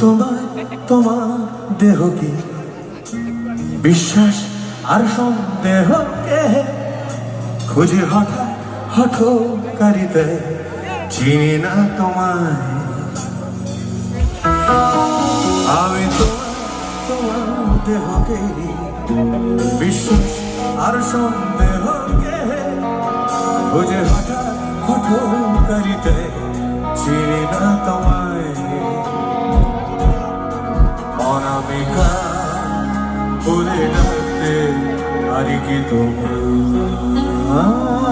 তোমায় তোমার দেহ কি বিশ্বাস আর সন্দেহকে খুঁজে হঠাৎ হঠকারিতে চিনি না তোমায় আমি তোমার দেহকে বিশ্বাস আর সন্দেহকে খুঁজে হঠাৎ হঠকারিতে চিনি না তোমায় অনামিকা বলে ডাকতে পারি কি তোমার